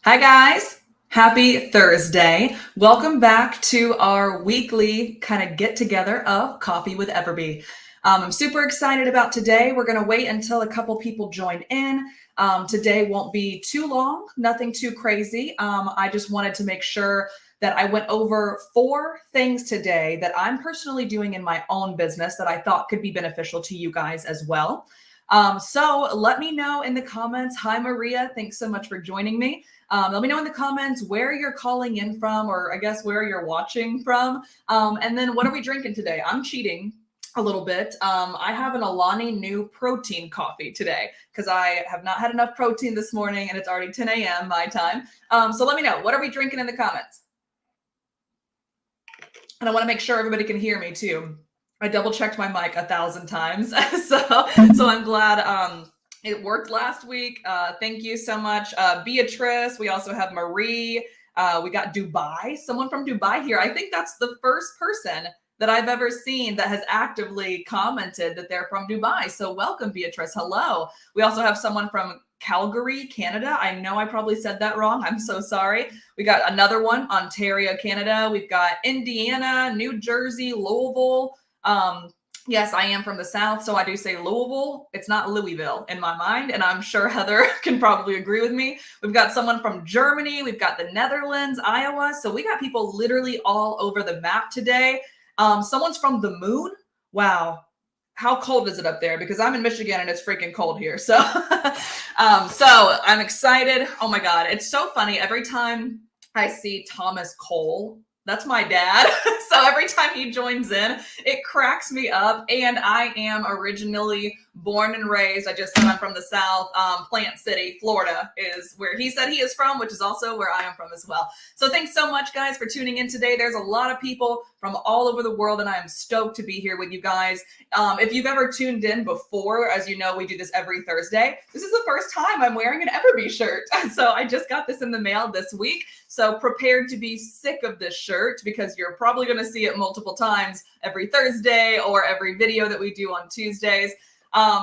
Hi guys, happy Thursday. Welcome back to our weekly kind of get together of Coffee with EverBee. I'm super excited about today. We're going to wait until a couple people join in. Today won't be too long, nothing too crazy. I just wanted to make sure that I went over 4 things today that I'm personally doing in my own business that I thought could be beneficial to you guys as well. So let me know in the comments. Hi, Maria. Thanks so much for joining me. Let me know in the comments where you're calling in from, or I guess where you're watching from. And then what are we drinking today? I'm cheating a little bit. I have an Alani new protein coffee today because I have not had enough protein this morning and it's already 10 a.m. my time. So let me know, what are we drinking in the comments? And I want to make sure everybody can hear me too. I double checked my mic 1,000 times. so I'm glad it worked last week. Thank you so much. Beatrice, we also have Marie. We got Dubai, someone from Dubai here. I think that's the first person that I've ever seen that has actively commented that they're from Dubai. So welcome, Beatrice. Hello. We also have someone from Calgary, Canada. I know I probably said that wrong. I'm so sorry. We got another one, Ontario, Canada. We've got Indiana, New Jersey, Louisville. Yes, I am from the South, so I do say Louisville. It's not Louisville in my mind, and I'm sure Heather can probably agree with me. We've got someone from Germany. We've got the Netherlands, Iowa. So we got people literally all over the map today. Someone's from the moon. Wow. How cold is it up there? Because I'm in Michigan and it's freaking cold here. So, so I'm excited. Oh my God. It's so funny. Every time I see Thomas Cole, that's my dad. So every time he joins in, it cracks me up. And I am originally born and raised. I just said I'm from the South. Plant City, Florida is where he said he is from, which is also where I am from as well. So thanks so much, guys, for tuning in today. There's a lot of people from all over the world, and I am stoked to be here with you guys. If you've ever tuned in before, as you know, we do this every Thursday. This is the first time I'm wearing an EverBee shirt. So I just got this in the mail this week. So prepared to be sick of this shirt because you're probably going to see it multiple times every Thursday or every video that we do on Tuesdays.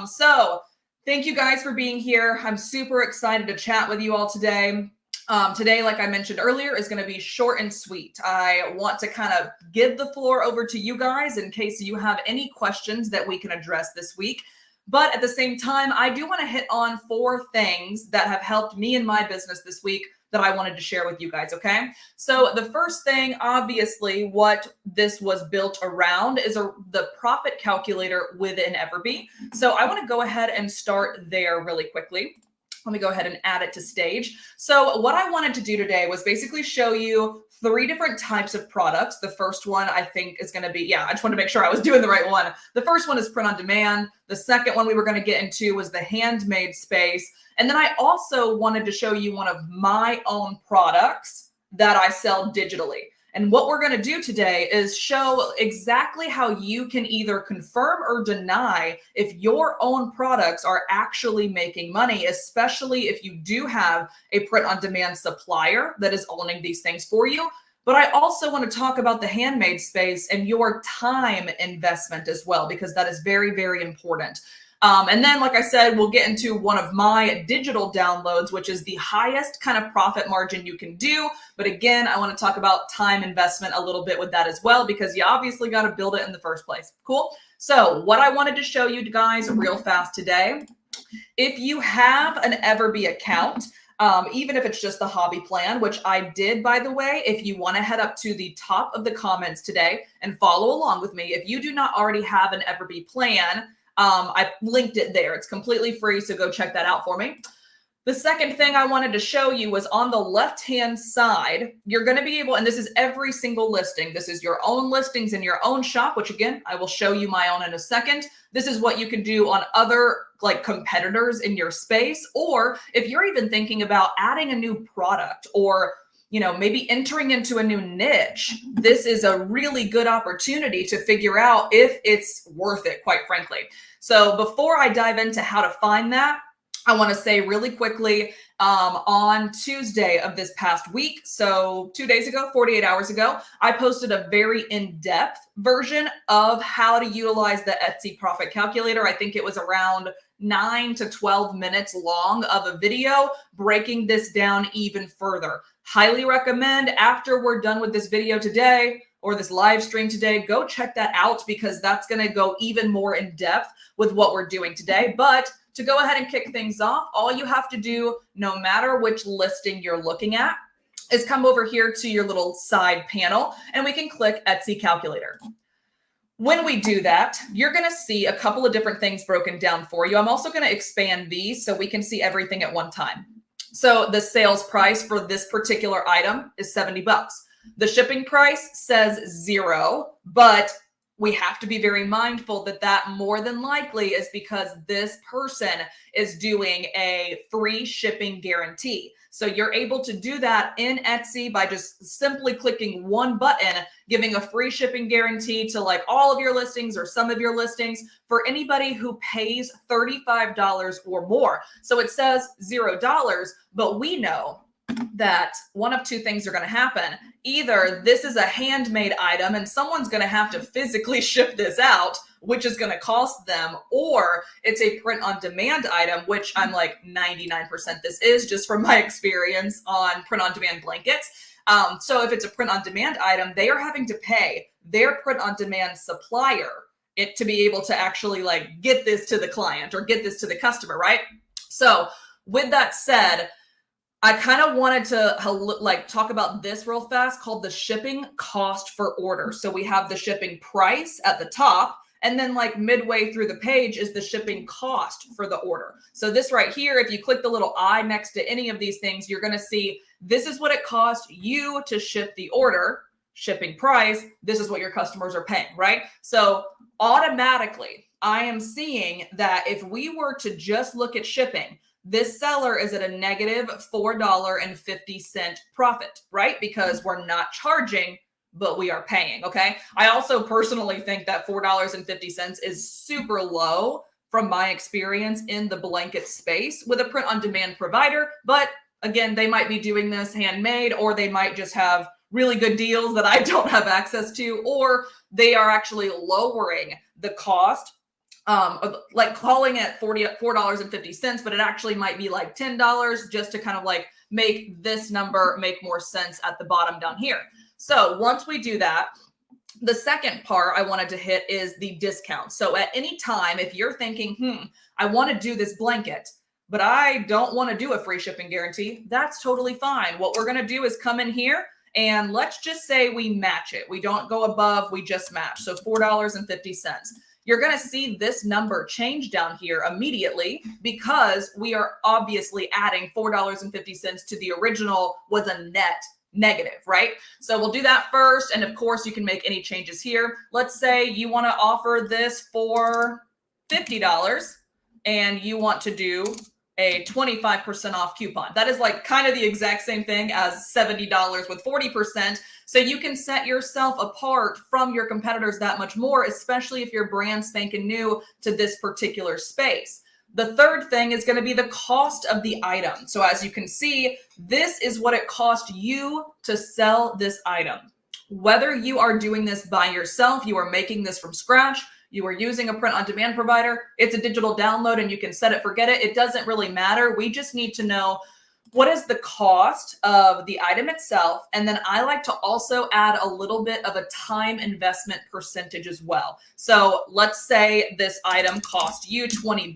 So thank you guys for being here. I'm super excited to chat with you all today. Today, like I mentioned earlier, is going to be short and sweet. I want to kind of give the floor over to you guys in case you have any questions that we can address this week. But at the same time, I do want to hit on 4 things that have helped me in my business this week that I wanted to share with you guys, okay? So the first thing, obviously, what this was built around is the profit calculator within EverBee. So I want to go ahead and start there really quickly. Let me go ahead and add it to stage. So what I wanted to do today was basically show you 3 different types of products. The first one I think is going to be, I just wanted to make sure I was doing the right one. The first one is print on demand. The second one we were going to get into was the handmade space. And then I also wanted to show you one of my own products that I sell digitally. And what we're going to do today is show exactly how you can either confirm or deny if your own products are actually making money, especially if you do have a print-on-demand supplier that is owning these things for you. But I also want to talk about the handmade space and your time investment as well, because that is very, very important. And then, like I said, we'll get into one of my digital downloads, which is the highest kind of profit margin you can do. But again, I want to talk about time investment a little bit with that as well, because you obviously got to build it in the first place. Cool. So what I wanted to show you guys real fast today, if you have an EverBee account, even if it's just the hobby plan, which I did, by the way, if you want to head up to the top of the comments today and follow along with me, if you do not already have an EverBee plan, I linked it there. It's completely free, so go check that out for me. The second thing I wanted to show you was on the left-hand side, you're going to be able, and this is every single listing. This is your own listings in your own shop, which again, I will show you my own in a second. This is what you can do on other like competitors in your space, or if you're even thinking about adding a new product or maybe entering into a new niche, this is a really good opportunity to figure out if it's worth it, quite frankly. So before I dive into how to find that, I want to say really quickly, on Tuesday of this past week. So 2 days ago, 48 hours ago, I posted a very in-depth version of how to utilize the Etsy profit calculator. I think it was around 9 to 12 minutes long of a video breaking this down even further. Highly recommend after we're done with this video today or this live stream today, go check that out because that's going to go even more in depth with what we're doing today. But to go ahead and kick things off, all you have to do, no matter which listing you're looking at, is come over here to your little side panel and we can click Etsy calculator. When we do that, you're going to see a couple of different things broken down for you. I'm also going to expand these so we can see everything at one time. So the sales price for this particular item is $70. The shipping price says 0, but we have to be very mindful that that more than likely is because this person is doing a free shipping guarantee. So you're able to do that in Etsy by just simply clicking one button, giving a free shipping guarantee to like all of your listings or some of your listings for anybody who pays $35 or more. So it says $0, but we know that one of two things are going to happen. Either this is a handmade item and someone's going to have to physically ship this out, which is going to cost them, or it's a print on demand item, which I'm like 99% this is just from my experience on print on demand blankets. So if it's a print on demand item, they are having to pay their print on demand supplier it to be able to actually like get this to the client or get this to the customer, right? So with that said, I kind of wanted to like talk about this real fast called the shipping cost for order. So we have the shipping price at the top, and then like midway through the page is the shipping cost for the order. So this right here, if you click the little I next to any of these things, you're going to see this is what it cost you to ship the order, shipping price. This is what your customers are paying, right? So automatically, I am seeing that if we were to just look at shipping, this seller is at a negative $4.50 profit, right? Because we're not charging, but we are paying, okay? I also personally think that $4.50 is super low from my experience in the blanket space with a print-on-demand provider. But again, they might be doing this handmade, or they might just have really good deals that I don't have access to, or they are actually lowering the cost, like calling it $4.50, but it actually might be like $10 just to kind of like make this number make more sense at the bottom down here. So once we do that, the second part I wanted to hit is the discount. So at any time, if you're thinking, I want to do this blanket, but I don't want to do a free shipping guarantee, that's totally fine. What we're going to do is come in here and let's just say we match it. We don't go above, we just match. So $4.50. You're going to see this number change down here immediately because we are obviously adding $4.50 to the original was a net negative, right? So we'll do that first. And of course, you can make any changes here. Let's say you want to offer this for $50 and you want to do a 25% off coupon. That is like kind of the exact same thing as $70 with 40%. So you can set yourself apart from your competitors that much more, especially if you're brand spanking new to this particular space. The third thing is going to be the cost of the item. So as you can see, this is what it cost you to sell this item. Whether you are doing this by yourself, you are making this from scratch, you are using a print-on-demand provider, it's a digital download and you can set it, forget it. It doesn't really matter. We just need to know what is the cost of the item itself. And then I like to also add a little bit of a time investment percentage as well. So let's say this item cost you $20,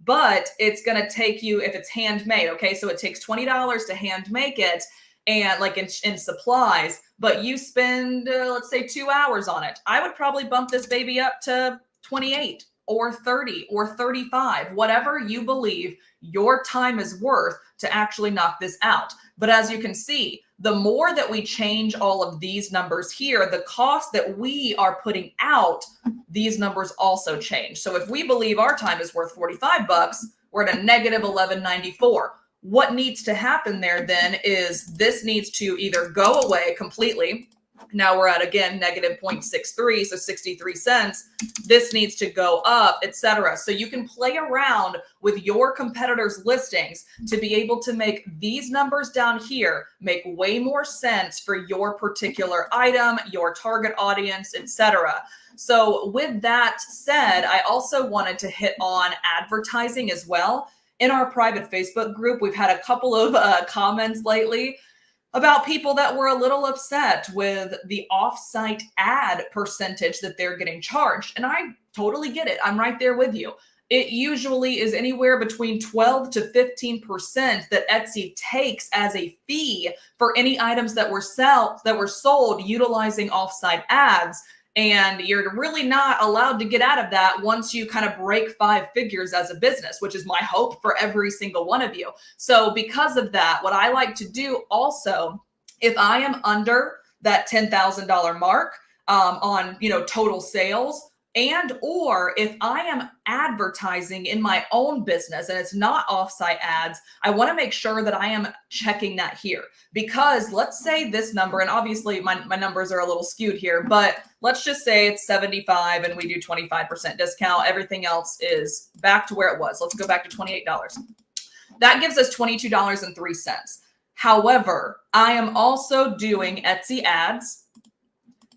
but it's going to take you, if it's handmade, okay, so it takes $20 to hand make it, and like in supplies, but you spend, let's say 2 hours on it. I would probably bump this baby up to 28 or 30 or 35, whatever you believe your time is worth to actually knock this out. But as you can see, the more that we change all of these numbers here, the cost that we are putting out, these numbers also change. So if we believe our time is worth $45, we're at a negative $11.94. What needs to happen there then is this needs to either go away completely, Now we're at, again, negative 0.63, so 63 cents. This needs to go up, etc. So you can play around with your competitors' listings to be able to make these numbers down here make way more sense for your particular item, your target audience, etc. So with that said, I also wanted to hit on advertising as well. In our private Facebook group, we've had a couple of comments lately about people that were a little upset with the offsite ad percentage that they're getting charged. And I totally get it. I'm right there with you. It usually is anywhere between 12 to 15% that Etsy takes as a fee for any items that were sold utilizing offsite ads. And you're really not allowed to get out of that once you kind of break 5 figures as a business, which is my hope for every single one of you. So because of that, what I like to do also, if I am under that $10,000 mark on total sales, and or if I am advertising in my own business and it's not offsite ads, I want to make sure that I am checking that here. Because let's say this number, and obviously my numbers are a little skewed here, but let's just say it's 75 and we do 25% discount. Everything else is back to where it was. Let's go back to $28. That gives us $22.03. However, I am also doing Etsy ads.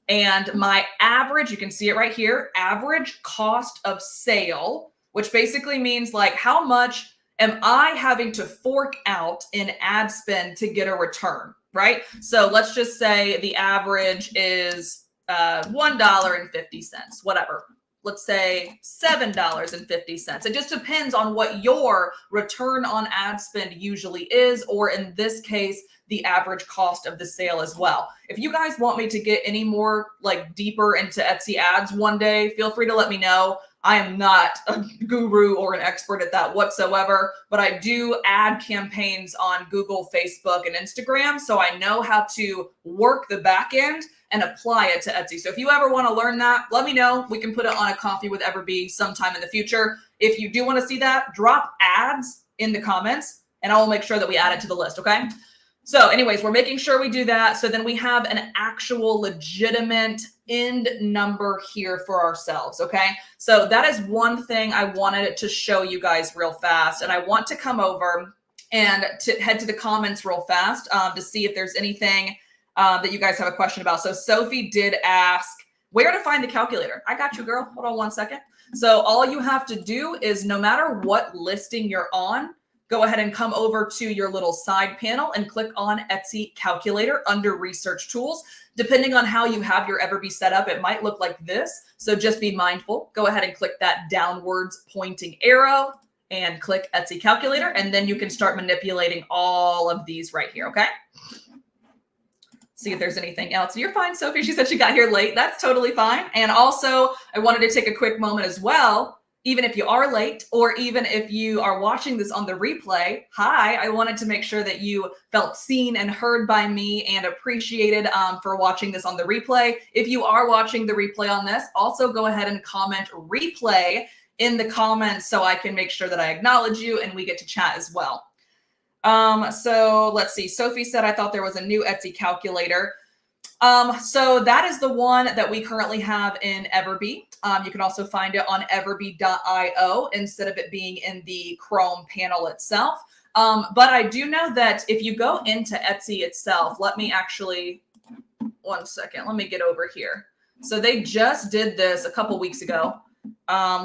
And my average, you can see it right here, average cost of sale, which basically means like how much am I having to fork out in ad spend to get a return, right? So let's just say the average is $1.50, whatever. Let's say $7.50. It just depends on what your return on ad spend usually is, or in this case, the average cost of the sale as well. If you guys want me to get any more like deeper into Etsy ads one day, feel free to let me know. I am not a guru or an expert at that whatsoever, but I do ad campaigns on Google, Facebook, and Instagram. So I know how to work the back end and apply it to Etsy. So if you ever want to learn that, let me know. We can put it on a coffee with EverBee sometime in the future. If you do want to see that, drop ads in the comments and I will make sure that we add it to the list, okay? So anyways, we're making sure we do that. So then we have an actual legitimate end number here for ourselves, okay? So that is one thing I wanted to show you guys real fast. And I want to come over and to head to the comments real fast to see if there's anything that you guys have a question about. So Sophie did ask where to find the calculator. I got you, girl. Hold on one second. So all you have to do is no matter what listing you're on, go ahead and come over to your little side panel and click on Etsy Calculator under Research Tools. Depending on how you have your EverBee set up, it might look like this. So just be mindful. Go ahead and click that downwards pointing arrow and click Etsy Calculator, and then you can start manipulating all of these right here, okay? See if there's anything else. You're fine, Sophie. She said she got here late. That's totally fine. And also, I wanted to take a quick moment as well. Even if you are late, or even if you are watching this on the replay, hi, I wanted to make sure that you felt seen and heard by me and appreciated for watching this on the replay. If you are watching the replay on this, also go ahead and comment replay in the comments so I can make sure that I acknowledge you and we get to chat as well. So let's see. Sophie said, I thought there was a new Etsy calculator. So that is the one that we currently have in EverBee. You can also find it on everbee.io instead of it being in the Chrome panel itself. But I do know that if you go into Etsy itself, let me actually, one second, let me get over here. So they just did this a couple weeks ago. I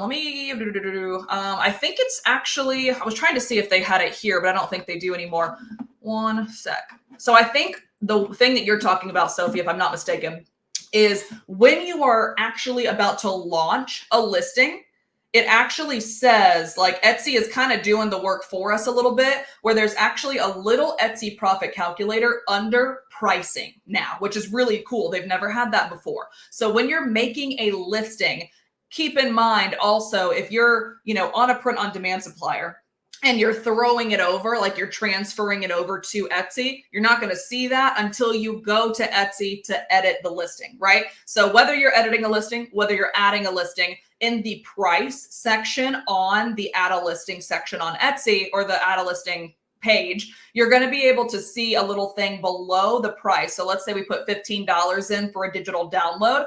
think it's actually, I was trying to see if they had it here, but I don't think they do anymore. One sec. So I think the thing that you're talking about, Sophie, if I'm not mistaken, is when you are actually about to launch a listing, it actually says, like, Etsy is kind of doing the work for us a little bit, where there's actually a little Etsy profit calculator under pricing now, which is really cool. They've never had that before. So when you're making a listing, keep in mind also, if you're, on a print on demand supplier, and you're throwing it over, like you're transferring it over to Etsy, you're not going to see that until you go to Etsy to edit the listing, right? So whether you're editing a listing, whether you're adding a listing, in the price section on the add a listing section on Etsy, or the add a listing page, you're going to be able to see a little thing below the price. So let's say we put $15 in for a digital download.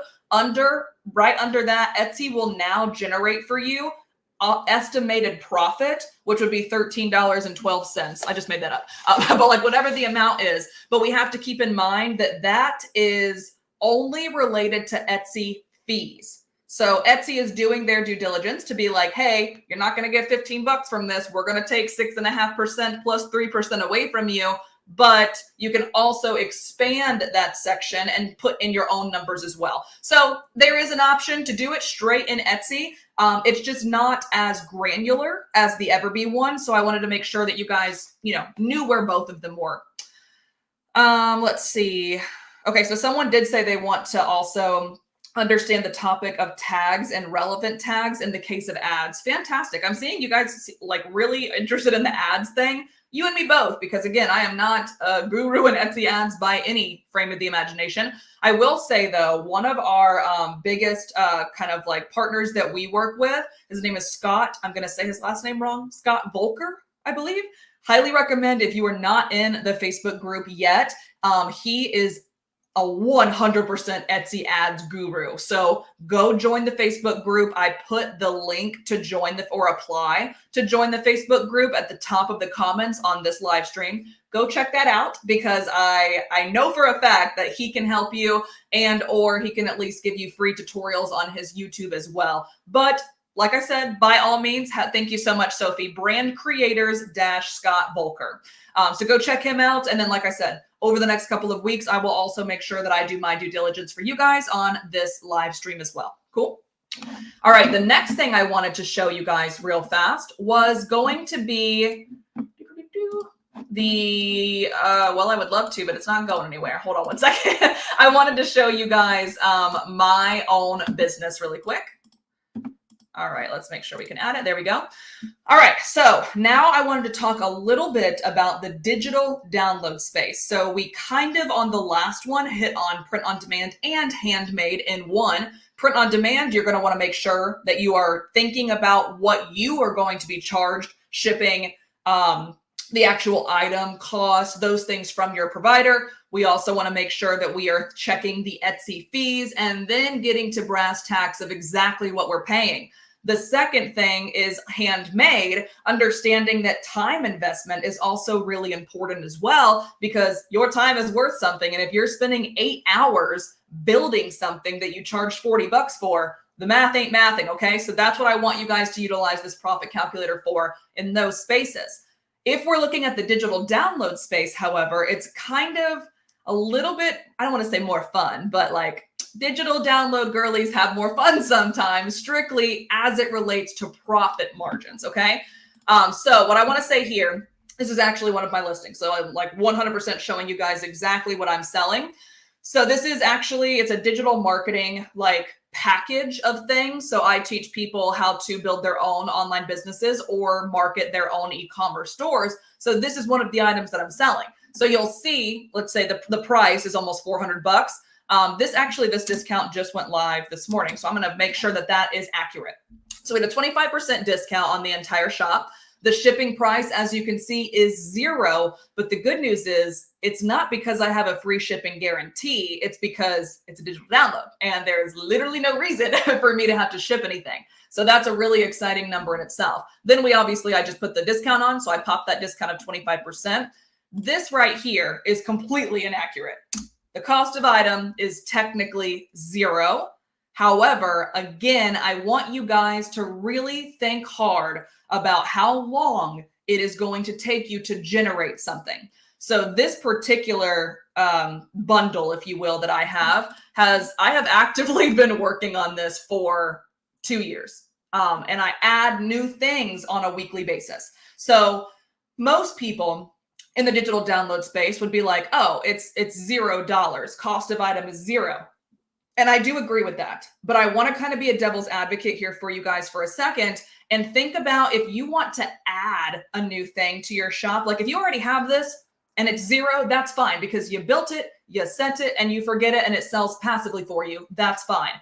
Right under that, Etsy will now generate for you estimated profit, which would be $13.12. I just made that up, but like whatever the amount is. But we have to keep in mind that that is only related to Etsy fees. So Etsy is doing their due diligence to be like, hey, you're not going to get 15 bucks from this. We're going to take 6.5% plus 3% away from you. But you can also expand that section and put in your own numbers as well. So there is an option to do it straight in Etsy. It's just not as granular as the EverBee one. So I wanted to make sure that you guys, knew where both of them were. Let's see. Okay, so someone did say they want to also understand the topic of tags and relevant tags in the case of ads. Fantastic. I'm seeing you guys like really interested in the ads thing. You and me both, because again, I am not a guru in Etsy ads by any frame of the imagination. I will say though, one of our biggest kind of like partners that we work with, his name is Scott. I'm going to say his last name wrong. Scott Volker, I believe. Highly recommend if you are not in the Facebook group yet. He is a 100% Etsy ads guru. So go join the Facebook group. I put the link to join or apply to join the Facebook group at the top of the comments on this live stream. Go check that out because I know for a fact that he can help you or he can at least give you free tutorials on his YouTube as well. But like I said, by all means, thank you so much, Sophie. Brand Creators Scott Volker. So go check him out. And then, like I said, over the next couple of weeks, I will also make sure that I do my due diligence for you guys on this live stream as well. Cool. All right. The next thing I wanted to show you guys real fast was going to be well, I would love to, but it's not going anywhere. Hold on one second. I wanted to show you guys my own business really quick. All right, let's make sure we can add it. There we go. All right, so now I wanted to talk a little bit about the digital download space. So we kind of on the last one hit on print on demand and handmade in one. Print on demand, you're going to want to make sure that you are thinking about what you are going to be charged, shipping, the actual item cost, those things from your provider. We also want to make sure that we are checking the Etsy fees and then getting to brass tacks of exactly what we're paying. The second thing is handmade, understanding that time investment is also really important as well, because your time is worth something. And if you're spending 8 hours building something that you charge 40 bucks for, the math ain't mathing. Okay. So that's what I want you guys to utilize this profit calculator for in those spaces. If we're looking at the digital download space, however, it's kind of a little bit, I don't want to say more fun, but like digital download girlies have more fun sometimes, strictly as it relates to profit margins. Okay. So what I want to say here, this is actually one of my listings. So I'm like 100% showing you guys exactly what I'm selling. So this is actually, it's a digital marketing like package of things. So I teach people how to build their own online businesses or market their own e-commerce stores. So this is one of the items that I'm selling. So you'll see, let's say the price is almost 400 bucks. This discount just went live this morning. So I'm going to make sure that that is accurate. So we had a 25% discount on the entire shop. The shipping price, as you can see, is $0. But the good news is it's not because I have a free shipping guarantee. It's because it's a digital download and there's literally no reason for me to have to ship anything. So that's a really exciting number in itself. Then I just put the discount on. So I popped that discount of 25%. This right here is completely inaccurate. The cost of item is technically $0. However, again, I want you guys to really think hard about how long it is going to take you to generate something. So this particular bundle, if you will, that I have actively been working on this for 2 years. And I add new things on a weekly basis. So most people in the digital download space would be like, oh, it's $0. Cost of item is $0. And I do agree with that. But I want to kind of be a devil's advocate here for you guys for a second and think about if you want to add a new thing to your shop. Like if you already have this and it's $0, that's fine because you built it, you sent it, and you forget it and it sells passively for you. That's fine.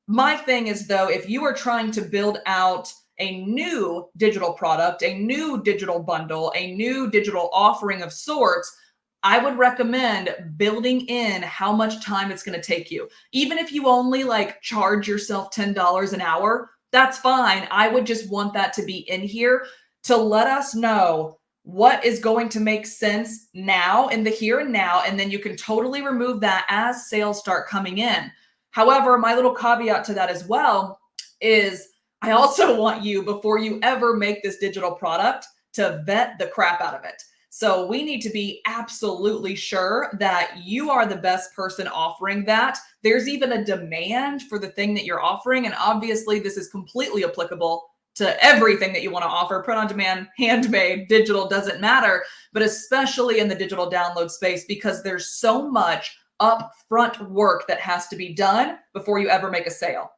My thing is though, if you are trying to build out a new digital product, a new digital bundle, a new digital offering of sorts, I would recommend building in how much time it's going to take you. Even if you only like charge yourself $10 an hour, that's fine. I would just want that to be in here to let us know what is going to make sense now in the here and now. And then you can totally remove that as sales start coming in. However, my little caveat to that as well is I also want you, before you ever make this digital product, to vet the crap out of it. So we need to be absolutely sure that you are the best person offering that. There's even a demand for the thing that you're offering. And obviously this is completely applicable to everything that you want to offer. Print on demand, handmade, digital, doesn't matter, but especially in the digital download space, because there's so much upfront work that has to be done before you ever make a sale.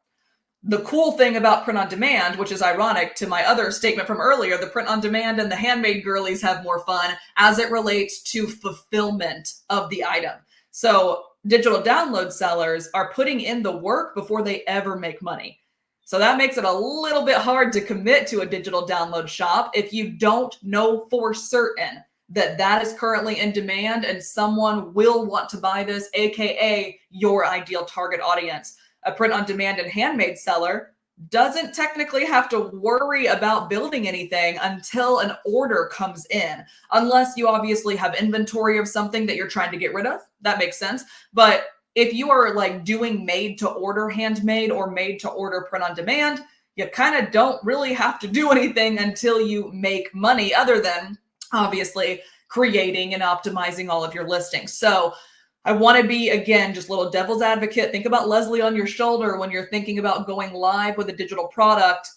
The cool thing about print on demand, which is ironic to my other statement from earlier, the print on demand and the handmade girlies have more fun as it relates to fulfillment of the item. So digital download sellers are putting in the work before they ever make money. So that makes it a little bit hard to commit to a digital download shop if you don't know for certain that that is currently in demand and someone will want to buy this, aka your ideal target audience. A print on demand and handmade seller doesn't technically have to worry about building anything until an order comes in, unless you obviously have inventory of something that you're trying to get rid of. That makes sense. But if you are like doing made to order handmade or made to order print on demand, you kind of don't really have to do anything until you make money, other than obviously creating and optimizing all of your listings. So I want to be, again, just a little devil's advocate. Think about Leslie on your shoulder when you're thinking about going live with a digital product.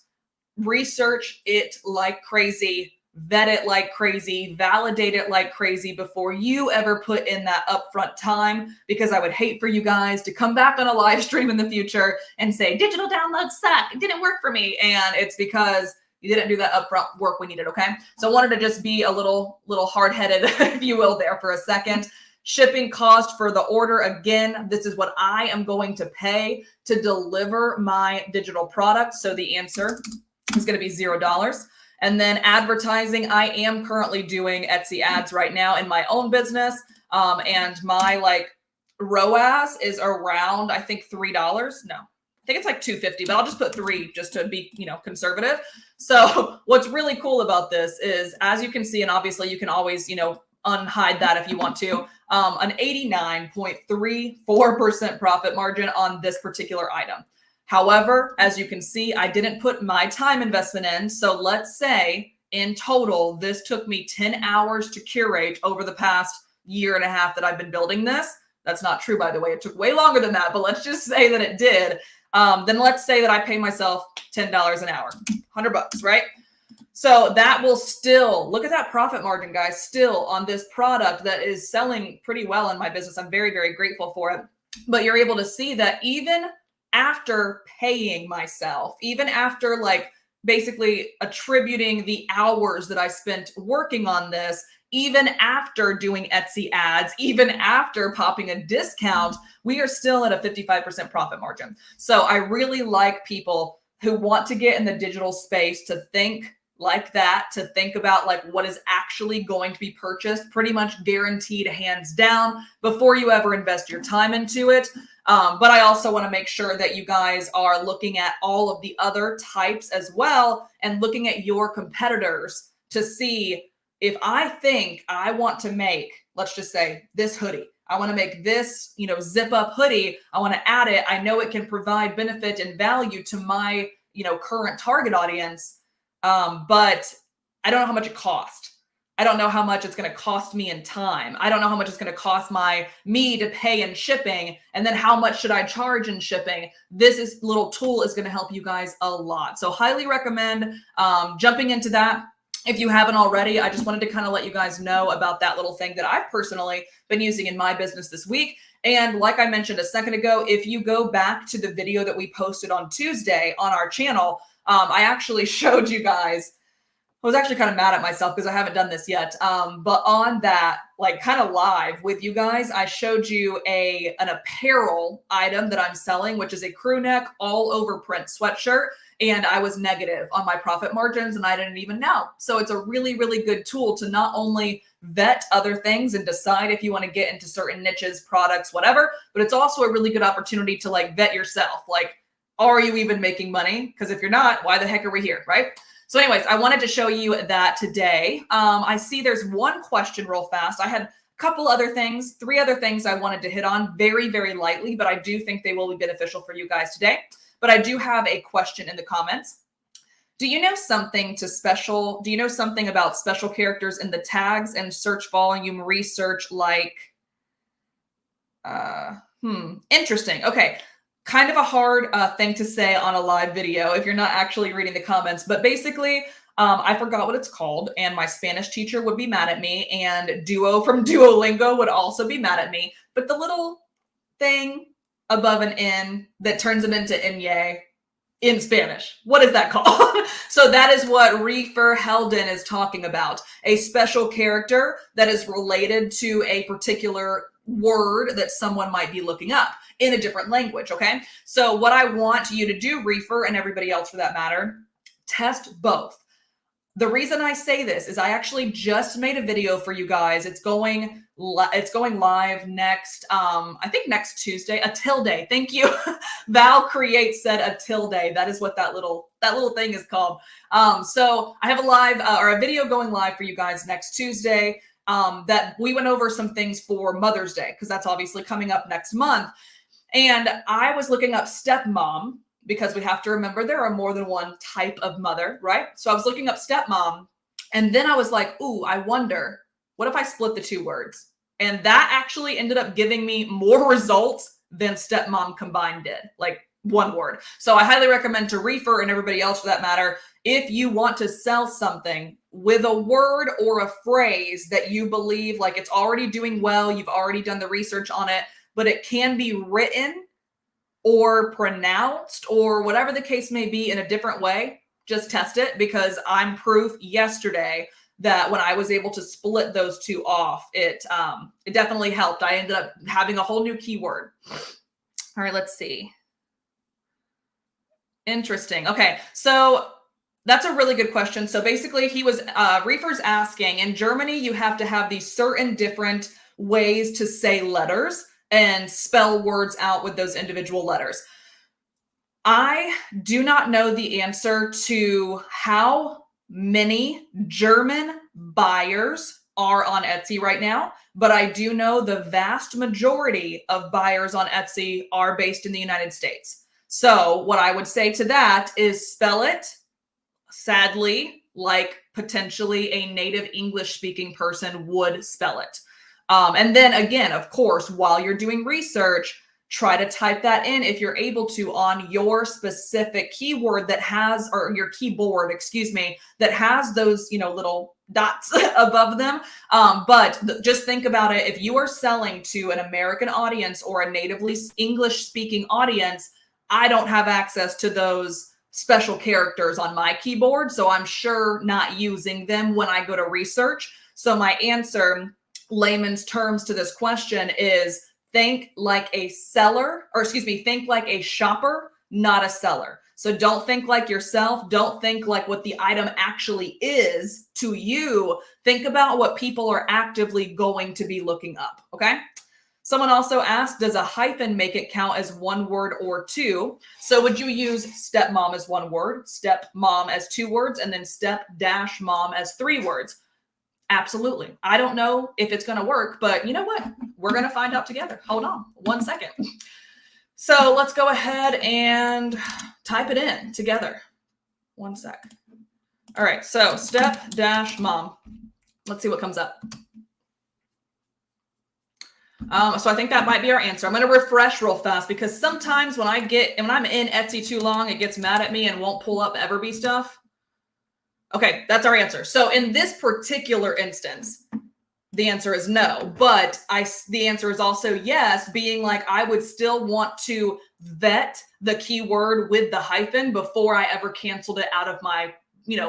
Research it like crazy, vet it like crazy, validate it like crazy before you ever put in that upfront time, because I would hate for you guys to come back on a live stream in the future and say, digital downloads suck, it didn't work for me. And it's because you didn't do that upfront work we needed, okay? So I wanted to just be a little hard-headed, if you will, there for a second. Shipping cost for the order. Again, this is what I am going to pay to deliver my digital product. So the answer is going to be $0. And then advertising, I am currently doing Etsy ads right now in my own business. And my ROAS is around, I think $3. No, I think it's like $2.50, but I'll just put $3 just to be, conservative. So what's really cool about this is, as you can see, and obviously you can always, unhide that if you want to, an 89.34% profit margin on this particular item. However, as you can see, I didn't put my time investment in. So let's say in total, this took me 10 hours to curate over the past year and a half that I've been building this. That's not true, by the way. It took way longer than that, but let's just say that it did. Then let's say that I pay myself $10 an hour, $100, right? So that will still, look at that profit margin, guys, still on this product that is selling pretty well in my business. I'm very, very grateful for it. But you're able to see that even after paying myself, even after basically attributing the hours that I spent working on this, even after doing Etsy ads, even after popping a discount, we are still at a 55% profit margin. So I really like people who want to get in the digital space to think like that, to think about what is actually going to be purchased, pretty much guaranteed, hands down, before you ever invest your time into it. But I also want to make sure that you guys are looking at all of the other types as well, and looking at your competitors to see if I think I want to make, let's just say, this hoodie. I want to make this, zip up hoodie. I want to add it. I know it can provide benefit and value to my, current target audience. But I don't know how much it costs. I don't know how much it's going to cost me in time. I don't know how much it's going to cost me to pay in shipping. And then how much should I charge in shipping? This little tool is going to help you guys a lot. So highly recommend jumping into that. If you haven't already, I just wanted to kind of let you guys know about that little thing that I've personally been using in my business this week. And like I mentioned a second ago, if you go back to the video that we posted on Tuesday on our channel, I actually showed you guys, I was actually kind of mad at myself because I haven't done this yet. But on that, kind of live with you guys, I showed you an apparel item that I'm selling, which is a crew neck all over print sweatshirt. and I was negative on my profit margins and I didn't even know. So it's a really, really good tool to not only vet other things and decide if you want to get into certain niches, products, whatever, but it's also a really good opportunity to like vet yourself. Like, are you even making money? Because if you're not, why the heck are we here, right? So anyways, I wanted to show you that today. I see there's one question real fast. I had a couple other things, 3 other things I wanted to hit on very, very lightly, but I do think they will be beneficial for you guys today. But I do have a question in the comments. Do you know something about special characters in the tags and search volume research like, interesting. Okay. Kind of a hard thing to say on a live video if you're not actually reading the comments, but basically, I forgot what it's called, and my Spanish teacher would be mad at me, and Duo from Duolingo would also be mad at me. But the little thing above an N that turns it into Enye in Spanish, what is that called? So that is what Reefer Helden is talking about, a special character that is related to a particular word that someone might be looking up in a different language, okay? So what I want you to do, Reefer, and everybody else for that matter, test both. The reason I say this is I actually just made a video for you guys. It's going live next, I think next Tuesday, a tilde. Thank you. Val Create said a tilde. That is what that little thing is called. So I have a video going live for you guys next Tuesday. That we went over some things for Mother's Day, because that's obviously coming up next month. And I was looking up stepmom, because we have to remember there are more than one type of mother, right? So I was looking up stepmom, and then I was like, ooh, I wonder, what if I split the 2 words? And that actually ended up giving me more results than stepmom combined did, like 1 word. So I highly recommend to Reefer and everybody else for that matter, if you want to sell something with a word or a phrase that you believe like it's already doing well, you've already done the research on it, but it can be written or pronounced or whatever the case may be in a different way, just test it, because I'm proof yesterday that when I was able to split those 2 off, it definitely helped. I ended up having a whole new keyword. All right, let's see. Interesting. Okay, so that's a really good question. So basically Reefer's asking, in Germany, you have to have these certain different ways to say letters and spell words out with those individual letters. I do not know the answer to how many German buyers are on Etsy right now, but I do know the vast majority of buyers on Etsy are based in the United States. So what I would say to that is spell it, sadly, like potentially a native English speaking person would spell it. And then again, of course, while you're doing research, try to type that in if you're able to on your specific keyword that has, or your keyboard, excuse me, that has those, little dots above them. But just think about it. If you are selling to an American audience or a natively English speaking audience, I don't have access to those special characters on my keyboard. So I'm sure not using them when I go to research. So my answer, layman's terms to this question, is think like a seller, or think like a shopper, not a seller. So don't think like yourself. Don't think like what the item actually is to you. Think about what people are actively going to be looking up. Okay. Someone also asked, does a hyphen make it count as 1 word or 2? So would you use stepmom as 1 word, stepmom as 2 words, and then step-mom as 3 words? Absolutely. I don't know if it's going to work, but you know what? We're going to find out together. Hold on 1 second. So let's go ahead and type it in together. 1 sec. All right. So step-mom. Let's see what comes up. So I think that might be our answer. I'm going to refresh real fast, because sometimes when I'm in Etsy too long, it gets mad at me and won't pull up EverBee stuff. Okay, that's our answer. So in this particular instance, the answer is no, but the answer is also yes, being like, I would still want to vet the keyword with the hyphen before I ever canceled it out of my,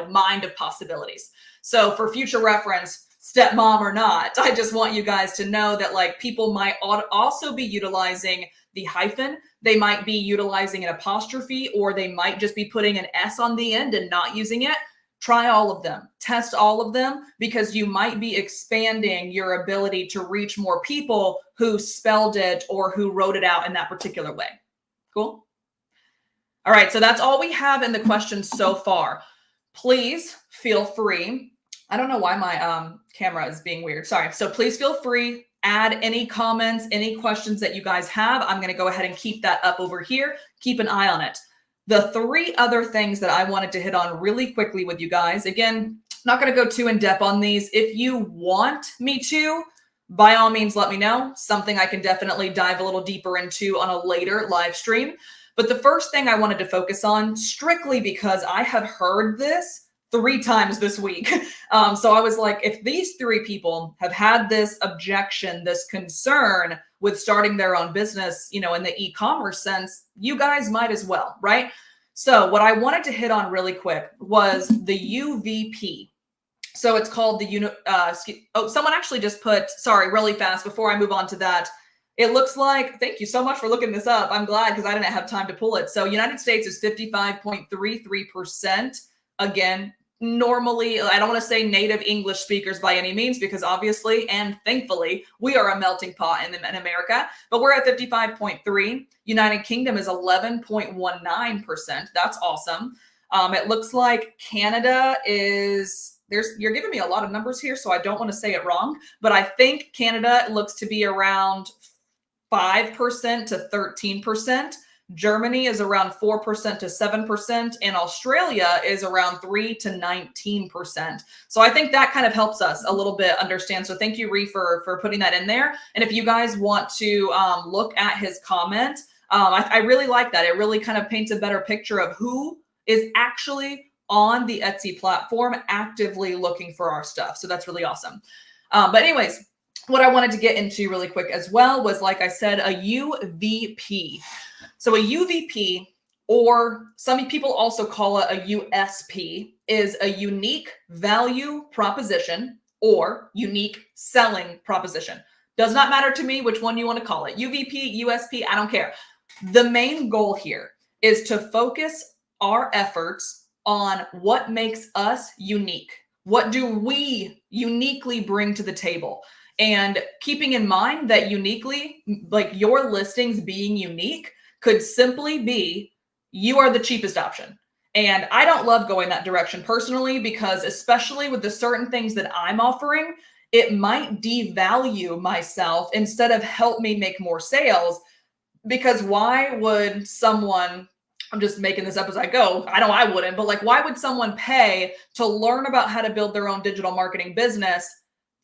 mind of possibilities. So for future reference, stepmom or not, I just want you guys to know that like people might also be utilizing the hyphen. They might be utilizing an apostrophe, or they might just be putting an S on the end and not using it. Try all of them, test all of them, because you might be expanding your ability to reach more people who spelled it or who wrote it out in that particular way. Cool. All right, so that's all we have in the questions so far. Please feel free. I don't know why my camera is being weird. Sorry. So please feel free. Add any comments, any questions that you guys have. I'm going to go ahead and keep that up over here. Keep an eye on it. The 3 other things that I wanted to hit on really quickly with you guys. Again, not going to go too in depth on these. If you want me to, by all means, let me know. Something I can definitely dive a little deeper into on a later live stream. But the first thing I wanted to focus on, strictly because I have heard this 3 times this week. So I was like, if these 3 people have had this objection, this concern with starting their own business, you know, in the e-commerce sense, you guys might as well, right? So what I wanted to hit on really quick was the UVP. So it's called the, someone actually just put, sorry, really fast before I move on to that. It looks like, thank you so much for looking this up. I'm glad, because I didn't have time to pull it. So United States is 55.33%. Again, normally, I don't want to say native English speakers by any means, because obviously and thankfully we are a melting pot in America, but we're at 55.3. United Kingdom is 11.19%. That's awesome. It looks like Canada is, you're giving me a lot of numbers here, so I don't want to say it wrong, but I think Canada looks to be around 5% to 13%. Germany is around 4% to 7%, and Australia is around 3 to 19%. So I think that kind of helps us a little bit understand. So thank you, Ree, for putting that in there. And if you guys want to look at his comment, I really like that. It really kind of paints a better picture of who is actually on the Etsy platform actively looking for our stuff. So that's really awesome. But anyways, what I wanted to get into really quick as well was, like I said, a UVP. So a UVP, or some people also call it a USP, is a unique value proposition or unique selling proposition. Does not matter to me which one you want to call it. UVP, USP, I don't care. The main goal here is to focus our efforts on what makes us unique. What do we uniquely bring to the table? And keeping in mind that uniquely, like your listings being unique, could simply be you are the cheapest option. And I don't love going that direction personally, because especially with the certain things that I'm offering, it might devalue myself instead of help me make more sales. Because why would someone, I'm just making this up as I go, I know I wouldn't, but like, why would someone pay to learn about how to build their own digital marketing business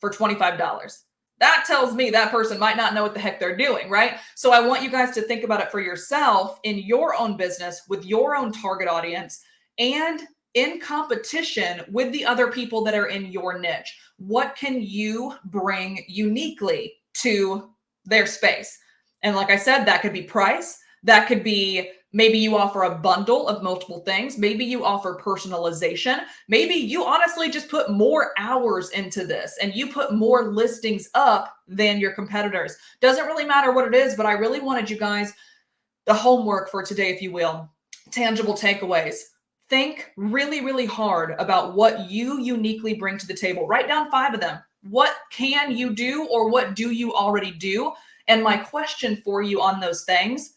for $25? That tells me that person might not know what the heck they're doing, right? So I want you guys to think about it for yourself in your own business with your own target audience and in competition with the other people that are in your niche. What can you bring uniquely to their space? And like I said, that could be price. That could be maybe you offer a bundle of multiple things. Maybe you offer personalization. Maybe you honestly just put more hours into this and you put more listings up than your competitors. Doesn't really matter what it is, but I really wanted you guys, the homework for today, if you will, tangible takeaways. Think really, really hard about what you uniquely bring to the table. Write down 5 of them. What can you do, or what do you already do? And my question for you on those things,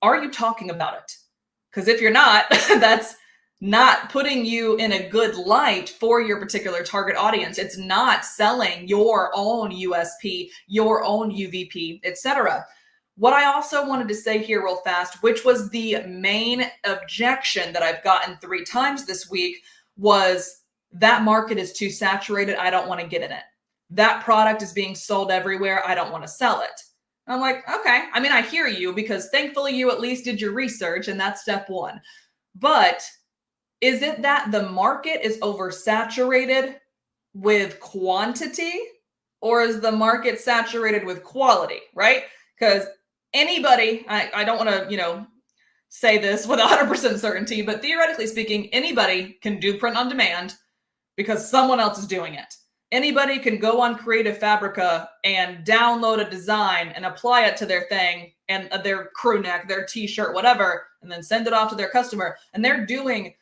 are you talking about it? Because if you're not, that's not putting you in a good light for your particular target audience. It's not selling your own USP, your own UVP, etc. What I also wanted to say here real fast, which was the main objection that I've gotten 3 times this week, was that market is too saturated. I don't want to get in it. That product is being sold everywhere. I don't want to sell it. I'm like, okay. I mean, I hear you, because thankfully you at least did your research, and that's step 1. But is it that the market is oversaturated with quantity, or is the market saturated with quality, right? Because anybody, I don't want to, say this with 100% certainty, but theoretically speaking, anybody can do print on demand because someone else is doing it. Anybody can go on Creative Fabrica and download a design and apply it to their thing and their crew neck, their t-shirt, whatever, and then send it off to their customer. And they're doing,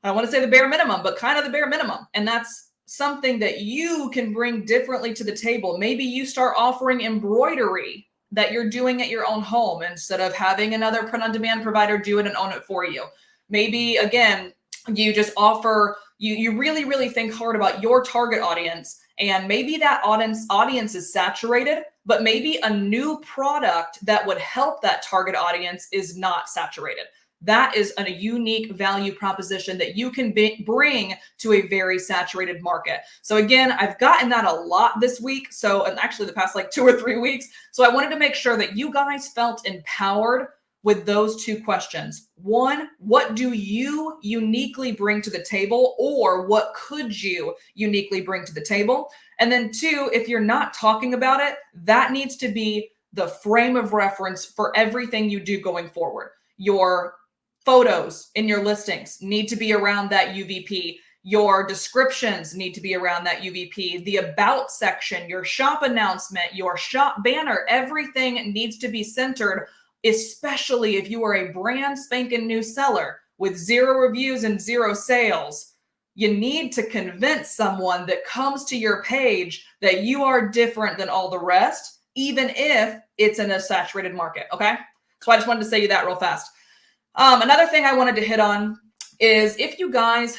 I don't want to say the bare minimum, but kind of the bare minimum. And that's something that you can bring differently to the table. Maybe you start offering embroidery that you're doing at your own home instead of having another print-on-demand provider do it and own it for you. Maybe, again, you just offer, you really, really think hard about your target audience, and maybe that audience is saturated, but maybe a new product that would help that target audience is not saturated. That is a unique value proposition that you can bring to a very saturated market. So again, I've gotten that a lot this week. So, and actually the past like 2 or 3 weeks. So I wanted to make sure that you guys felt empowered with those 2 questions. 1, what do you uniquely bring to the table, or what could you uniquely bring to the table? And then 2, if you're not talking about it, that needs to be the frame of reference for everything you do going forward. Your photos in your listings need to be around that UVP. Your descriptions need to be around that UVP. The about section, your shop announcement, your shop banner, everything needs to be centered, especially if you are a brand spanking new seller with 0 reviews and 0 sales. You need to convince someone that comes to your page that you are different than all the rest, even if it's in a saturated market, okay? So I just wanted to say that real fast. Another thing I wanted to hit on is if you guys,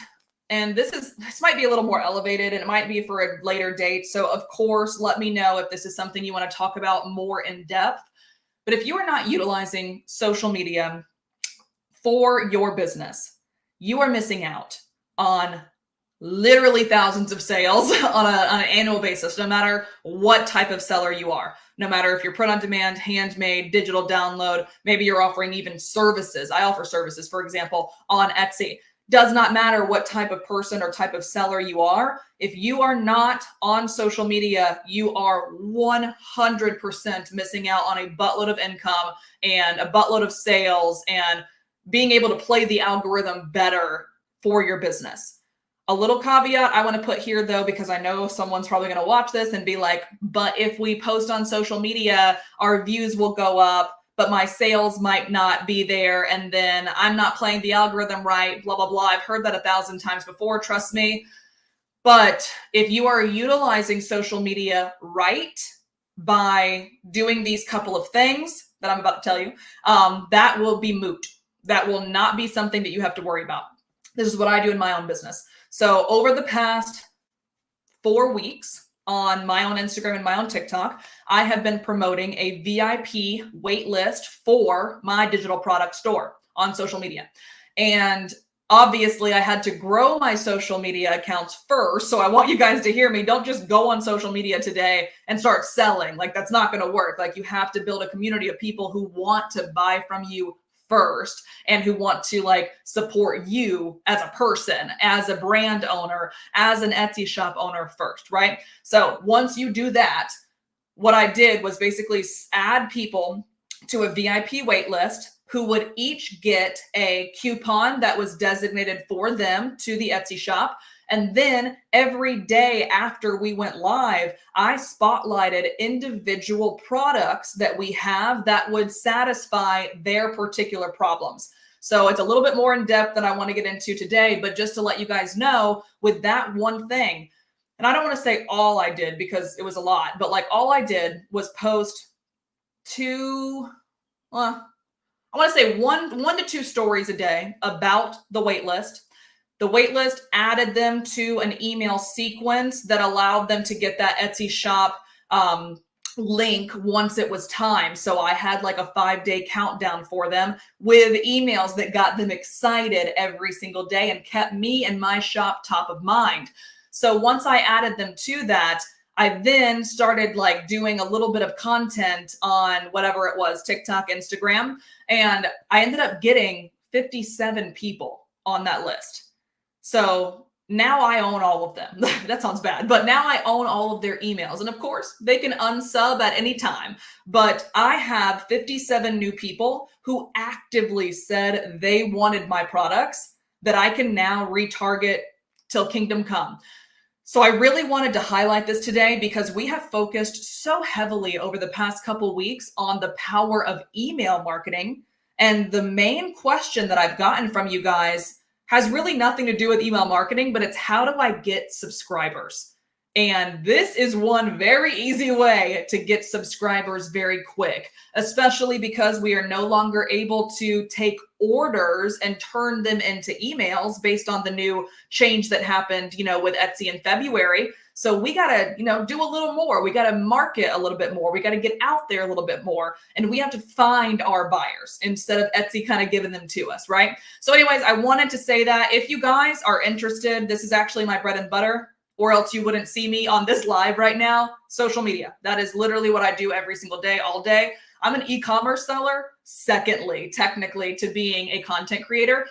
and this might be a little more elevated and it might be for a later date. So of course, let me know if this is something you want to talk about more in depth. But if you are not utilizing social media for your business, you are missing out on literally thousands of sales on an annual basis, no matter what type of seller you are. No matter if you're print on demand, handmade, digital download, maybe you're offering even services. I offer services, for example, on Etsy. Does not matter what type of person or type of seller you are. If you are not on social media, you are 100% missing out on a buttload of income and a buttload of sales and being able to play the algorithm better for your business. A little caveat I want to put here though, because I know someone's probably going to watch this and be like, but if we post on social media, our views will go up, but my sales might not be there. And then I'm not playing the algorithm right, blah, blah, blah. I've heard that 1,000 times before, trust me. But if you are utilizing social media right by doing these couple of things that I'm about to tell you, that will be moot. That will not be something that you have to worry about. This is what I do in my own business. So over the past 4 weeks on my own Instagram and my own TikTok, I have been promoting a VIP wait list for my digital product store on social media. And obviously I had to grow my social media accounts first. So I want you guys to hear me. Don't just go on social media today and start selling. Like that's not going to work. Like you have to build a community of people who want to buy from you first and who want to like support you as a person, as a brand owner, as an Etsy shop owner first, right? So once you do that, what I did was basically add people to a VIP wait list who would each get a coupon that was designated for them to the Etsy shop. And then every day after we went live, I spotlighted individual products that we have that would satisfy their particular problems. So it's a little bit more in depth than I want to get into today, but just to let you guys know, with that one thing, and I don't want to say all I did because it was a lot, but like all I did was post I want to say one to 2 stories a day about the waitlist. The waitlist added them to an email sequence that allowed them to get that Etsy shop link once it was time. So I had like a 5-day countdown for them with emails that got them excited every single day and kept me and my shop top of mind. So once I added them to that, I then started like doing a little bit of content on whatever it was, TikTok, Instagram, and I ended up getting 57 people on that list. So now I own all of them. That sounds bad, but now I own all of their emails. And of course, they can unsub at any time. But I have 57 new people who actively said they wanted my products that I can now retarget till kingdom come. So I really wanted to highlight this today because we have focused so heavily over the past couple weeks on the power of email marketing. And the main question that I've gotten from you guys has really nothing to do with email marketing, but it's how do I get subscribers? And this is one very easy way to get subscribers very quick, especially because we are no longer able to take orders and turn them into emails based on the new change that happened, with Etsy in February. So we got to, do a little more. We got to market a little bit more. We got to get out there a little bit more. And we have to find our buyers instead of Etsy kind of giving them to us, right? So anyways, I wanted to say that if you guys are interested, this is actually my bread and butter, or else you wouldn't see me on this live right now. Social media. That is literally what I do every single day, all day. I'm an e-commerce seller, secondly, technically, to being a content creator.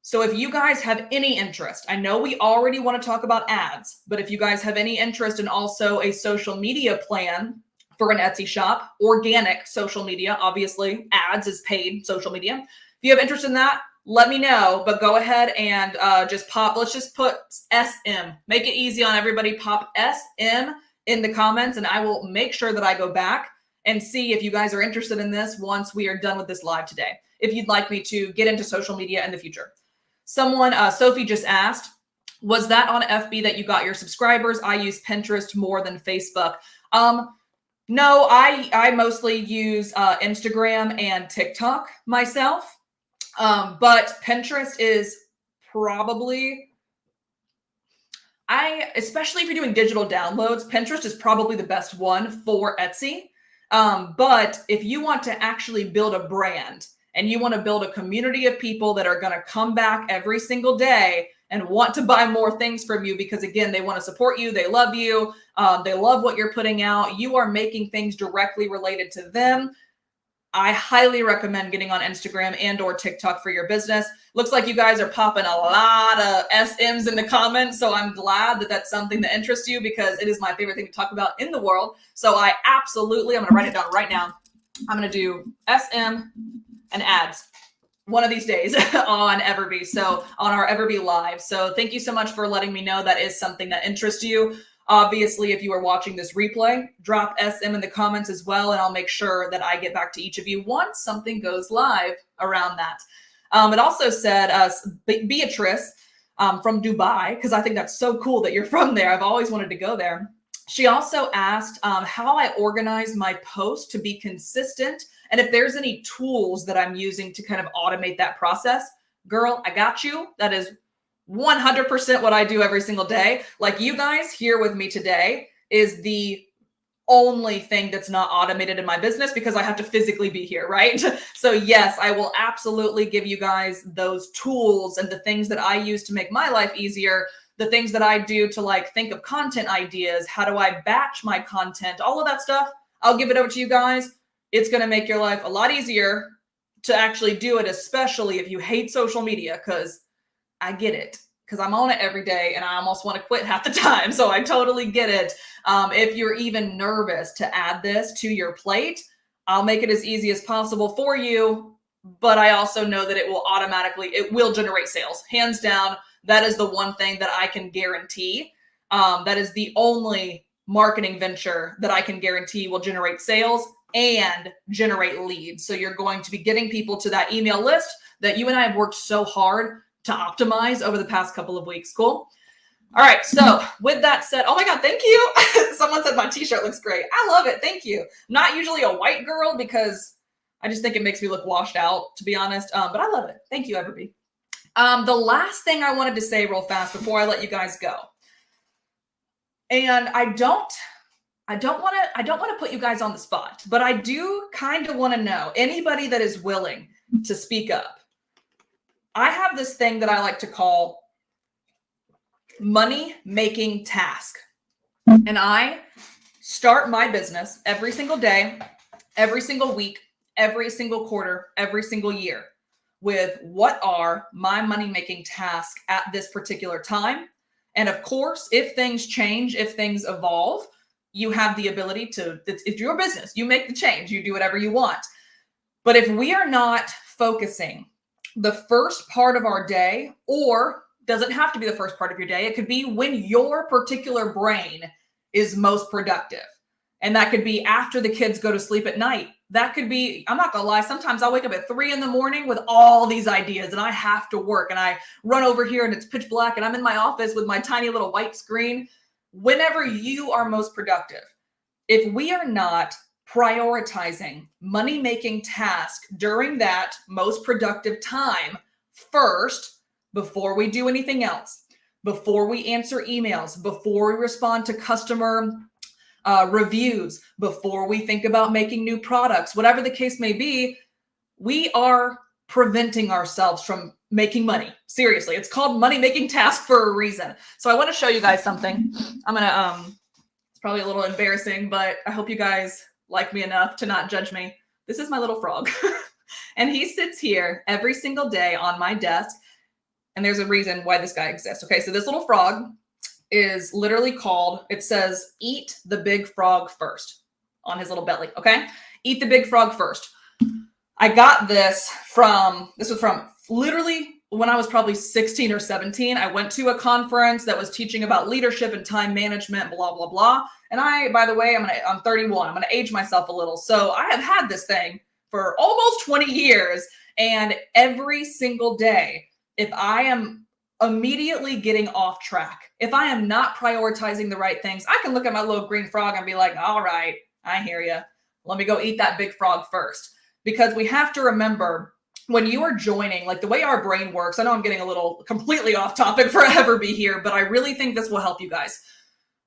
So if you guys have any interest, I know we already want to talk about ads, but if you guys have any interest in also a social media plan for an Etsy shop, organic social media, obviously ads is paid social media. If you have interest in that, let me know, but go ahead and let's just put SM. Make it easy on everybody. Pop SM in the comments, and I will make sure that I go back and see if you guys are interested in this once we are done with this live today, if you'd like me to get into social media in the future. Someone, Sophie just asked, was that on FB that you got your subscribers? I use Pinterest more than Facebook. No, I mostly use Instagram and TikTok myself. But Pinterest is probably, especially if you're doing digital downloads, Pinterest is probably the best one for Etsy. But if you want to actually build a brand and you want to build a community of people that are going to come back every single day and want to buy more things from you, because again, they want to support you. They love you. They love what you're putting out. You are making things directly related to them. I highly recommend getting on Instagram and or TikTok for your business. Looks like you guys are popping a lot of SMs in the comments. So I'm glad that that's something that interests you, because it is my favorite thing to talk about in the world. So I'm going to write it down right now. I'm going to do SM and ads one of these days on EverBee. So on our EverBee live. So thank you so much for letting me know that is something that interests you. Obviously, if you are watching this replay, drop SM in the comments as well, and I'll make sure that I get back to each of you once something goes live around that. It also said, Beatrice from Dubai, because I think that's so cool that you're from there. I've always wanted to go there. She also asked how I organize my posts to be consistent, and if there's any tools that I'm using to kind of automate that process. Girl, I got you. That is 100% what I do every single day. Like you guys here with me today is the only thing that's not automated in my business, because I have to physically be here, right? So yes, I will absolutely give you guys those tools and the things that I use to make my life easier, the things that I do to think of content ideas, how do I batch my content, all of that stuff. I'll give it over to you guys. It's going to make your life a lot easier to actually do it, especially if you hate social media, because I get it, because I'm on it every day and I almost want to quit half the time. So I totally get it. If you're even nervous to add this to your plate, I'll make it as easy as possible for you. But I also know that it will generate sales. Hands down, that is the one thing that I can guarantee. That is the only marketing venture that I can guarantee will generate sales and generate leads. So you're going to be getting people to that email list that you and I have worked so hard to optimize over the past couple of weeks. Cool. All right. So with that said, oh my God, thank you. Someone said my t-shirt looks great. I love it. Thank you. I'm not usually a white girl because I just think it makes me look washed out, to be honest. But I love it. Thank you, EverBee. The last thing I wanted to say real fast before I let you guys go. And I don't want to put you guys on the spot, but I do kind of want to know anybody that is willing to speak up. I have this thing that I like to call money making task. And I start my business every single day, every single week, every single quarter, every single year with what are my money making tasks at this particular time. And of course, if things change, if things evolve, you have the ability to, it's your business, you make the change, you do whatever you want. But if we are not focusing the first part of our day, or Doesn't have to be the first part of your day. It could be when your particular brain is most productive. And that could be after the kids go to sleep at night. That could be, I'm not gonna lie, sometimes I'll wake up at 3 a.m. with all these ideas and I have to work and I run over here and it's pitch black and I'm in my office with my tiny little white screen. Whenever you are most productive, if we are not prioritizing money-making tasks during that most productive time first, before we do anything else, before we answer emails, before we respond to customer reviews, before we think about making new products, whatever the case may be, we are preventing ourselves from making money. Seriously, it's called money-making task for a reason. So I want to show you guys something. I'm gonna, it's probably a little embarrassing, but I hope you guys like me enough to not judge me. This is my little frog. And he sits here every single day on my desk. And there's a reason why this guy exists. Okay, so this little frog is literally called, it says, eat the big frog first on his little belly, okay? Eat the big frog first. I got this was from literally when I was probably 16 or 17. I went to a conference that was teaching about leadership and time management, blah, blah, blah. And by the way, I'm 31. I'm gonna age myself a little. So I have had this thing for almost 20 years. And every single day, if I am immediately getting off track, if I am not prioritizing the right things, I can look at my little green frog and be like, all right, I hear you. Let me go eat that big frog first. Because we have to remember, when you are joining, like the way our brain works, I know I'm getting a little completely off topic for EverBee here, but I really think this will help you guys.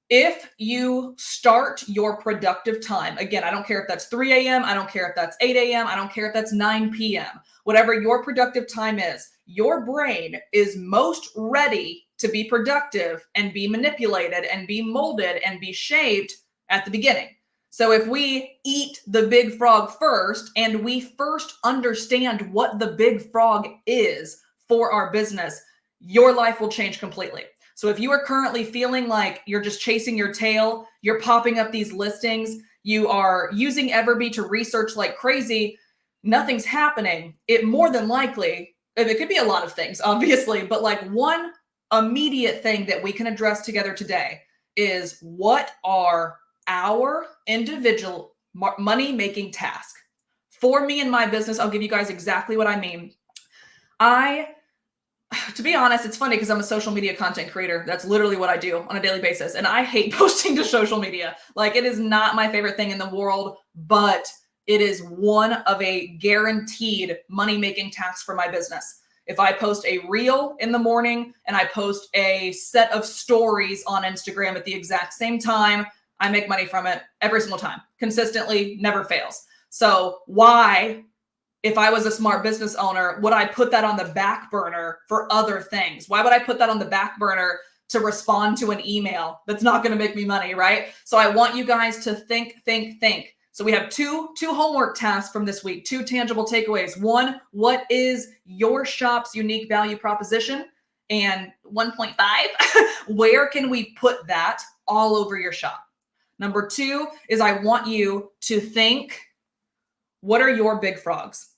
If you start your productive time, again, I don't care if that's 3 a.m., I don't care if that's 8 a.m., I don't care if that's 9 p.m., whatever your productive time is, your brain is most ready to be productive and be manipulated and be molded and be shaped at the beginning. So if we eat the big frog first and we first understand what the big frog is for our business, your life will change completely. So if you are currently feeling like you're just chasing your tail, you're popping up these listings, you are using EverBee to research like crazy, nothing's happening, it more than likely, and it could be a lot of things, obviously, but like one immediate thing that we can address together today is, what are our individual money-making tasks? For me and my business, I'll give you guys exactly what I mean. To be honest, it's funny because I'm a social media content creator. That's literally what I do on a daily basis. And I hate posting to social media. Like, it is not my favorite thing in the world, but it is one of a guaranteed money-making task for my business. If I post a reel in the morning and I post a set of stories on Instagram at the exact same time, I make money from it every single time, consistently, never fails. So why, if I was a smart business owner, would I put that on the back burner for other things? Why would I put that on the back burner to respond to an email that's not going to make me money, right? So I want you guys to think. So we have two homework tasks from this week, 2 tangible takeaways. 1, what is your shop's unique value proposition? And 1.5, where can we put that all over your shop? Number 2 is, I want you to think, what are your big frogs?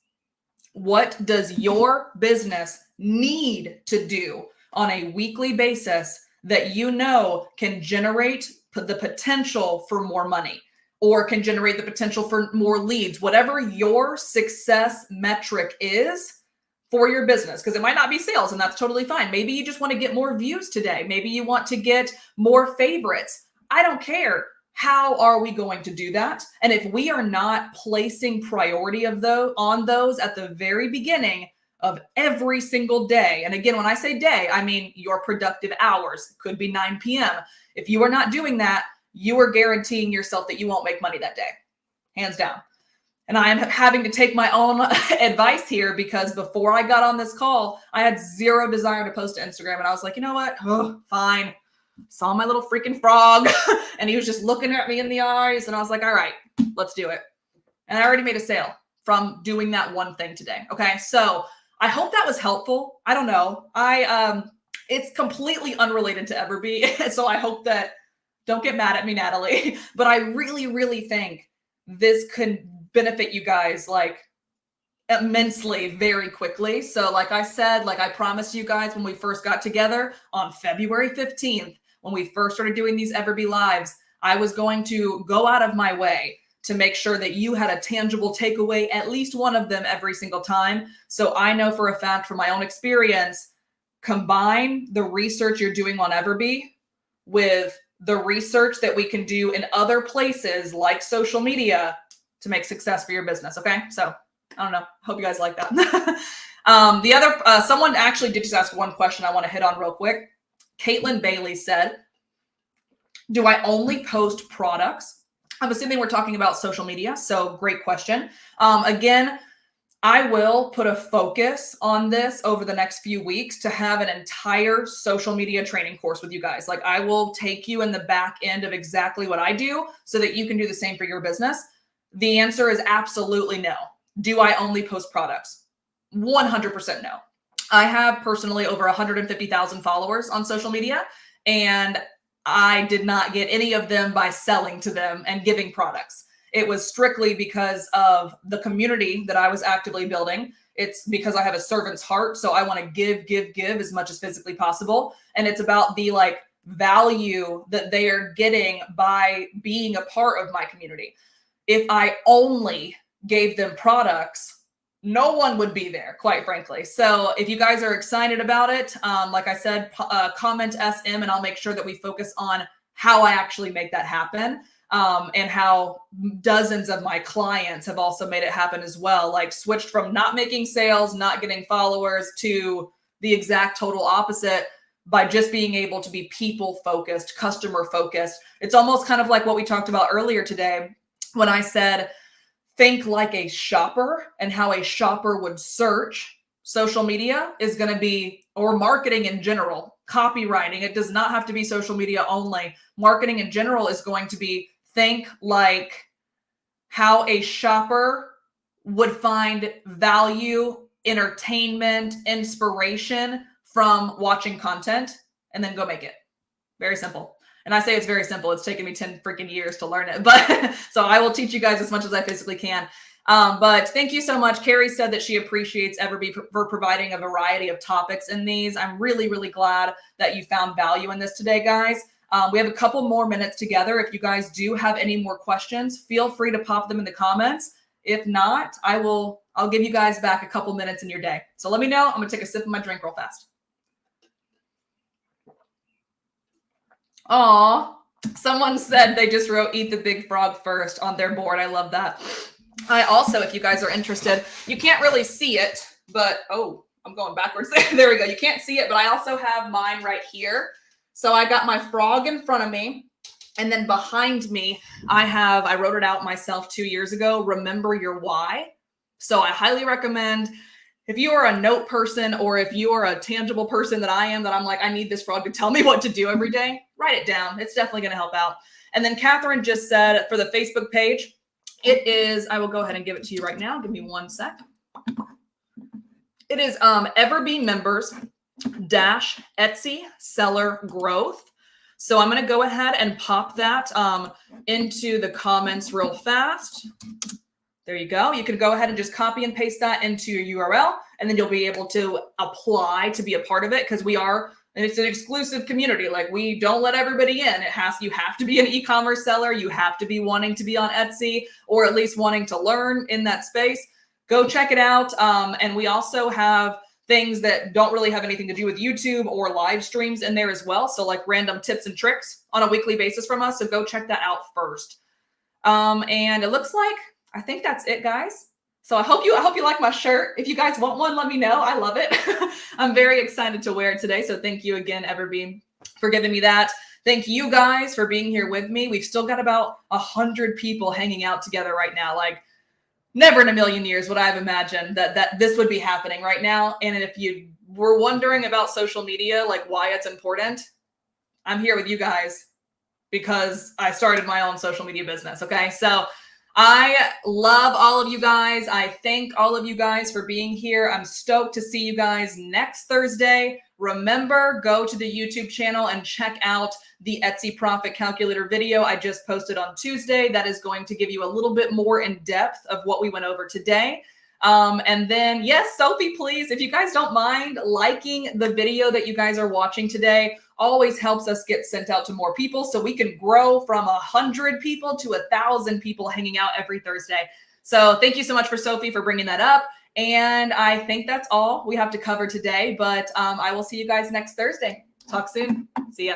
What does your business need to do on a weekly basis that you know can generate the potential for more money, or can generate the potential for more leads? Whatever your success metric is for your business, because it might not be sales, and that's totally fine. Maybe you just want to get more views today. Maybe you want to get more favorites. I don't care. How are we going to do that? And if we are not placing priority on those at the very beginning of every single day, and again, when I say day, I mean your productive hours, could be 9 p.m. If you are not doing that, you are guaranteeing yourself that you won't make money that day, hands down. And I am having to take my own advice here, because before I got on this call, I had zero desire to post to Instagram. And I was like, you know what? Oh, fine. Saw my little freaking frog and he was just looking at me in the eyes. And I was like, all right, let's do it. And I already made a sale from doing that one thing today. Okay. So I hope that was helpful. I don't know. It's completely unrelated to EverBee. So I hope that, don't get mad at me, Natalie, but I really, really think this could benefit you guys like immensely very quickly. So like I said, like I promised you guys when we first got together on February 15th, when we first started doing these EverBee lives, I was going to go out of my way to make sure that you had a tangible takeaway, at least one of them every single time. So I know for a fact from my own experience, combine the research you're doing on EverBee with the research that we can do in other places like social media to make success for your business. Okay. So I don't know. Hope you guys like that. The other, someone actually did just ask one question I want to hit on real quick. Caitlin Bailey said, do I only post products? I'm assuming we're talking about social media. So great question. Again, I will put a focus on this over the next few weeks to have an entire social media training course with you guys. Like I will take you in the back end of exactly what I do so that you can do the same for your business. The answer is absolutely no. Do I only post products? 100% no. I have personally over 150,000 followers on social media, and I did not get any of them by selling to them and giving products. It was strictly because of the community that I was actively building. It's because I have a servant's heart. So I want to give as much as physically possible. And it's about the like value that they are getting by being a part of my community. If I only gave them products, no one would be there, quite frankly. So if you guys are excited about it, like I said, comment SM and I'll make sure that we focus on how I actually make that happen. And how dozens of my clients have also made it happen as well, like switched from not making sales, not getting followers to the exact total opposite by just being able to be people focused, customer focused. It's almost kind of like what we talked about earlier today when I said, think like a shopper and how a shopper would search. Social media is going to be, or marketing in general, copywriting. It does not have to be social media only. Marketing in general is going to be think like how a shopper would find value, entertainment, inspiration from watching content and then go make it. Very simple. And I say it's very simple. It's taken me 10 freaking years to learn it. But so I will teach you guys as much as I physically can. But thank you so much. Carrie said that she appreciates EverBee for providing a variety of topics in these. I'm really, really glad that you found value in this today, guys. We have a couple more minutes together. If you guys do have any more questions, feel free to pop them in the comments. If not, I'll give you guys back a couple minutes in your day. So let me know. I'm going to take a sip of my drink real fast. Aw, someone said they just wrote eat the big frog first on their board. I love that. I also, if you guys are interested, you can't really see it, but oh, I'm going backwards. There we go. You can't see it, but I also have mine right here. So I got my frog in front of me. And then behind me, I wrote it out myself 2 years ago. Remember your why. So I highly recommend if you are a note person or if you are a tangible person that I am, that I'm like, I need this frog to tell me what to do every day, write it down. It's definitely going to help out. And then Catherine just said for the Facebook page, it is, I will go ahead and give it to you right now. Give me 1 sec. It is EverBee members Etsy seller growth. So I'm going to go ahead and pop that into the comments real fast. There you go. You can go ahead and just copy and paste that into your URL, and then you'll be able to apply to be a part of it because and it's an exclusive community. Like we don't let everybody in. You have to be an e-commerce seller. You have to be wanting to be on Etsy or at least wanting to learn in that space. Go check it out. And we also have things that don't really have anything to do with YouTube or live streams in there as well. So like random tips and tricks on a weekly basis from us. So go check that out first. And it looks like, I think that's it, guys. So I hope you like my shirt. If you guys want one, let me know. I love it. I'm very excited to wear it today. So thank you again, EverBee, for giving me that. Thank you guys for being here with me. We've still got about 100 people hanging out together right now. Like never in a million years would I have imagined that this would be happening right now. And if you were wondering about social media, like why it's important, I'm here with you guys because I started my own social media business. Okay. So I love all of you guys. I thank all of you guys for being here. I'm stoked to see you guys next Thursday. Remember, go to the YouTube channel and check out the Etsy Profit Calculator video I just posted on Tuesday. That is going to give you a little bit more in depth of what we went over today. And then, yes, Sophie, please, if you guys don't mind liking the video that you guys are watching today, always helps us get sent out to more people so we can grow from 100 people to 1,000 people hanging out every Thursday. So thank you so much for Sophie for bringing that up. And I think that's all we have to cover today, but I will see you guys next Thursday. Talk soon. See ya.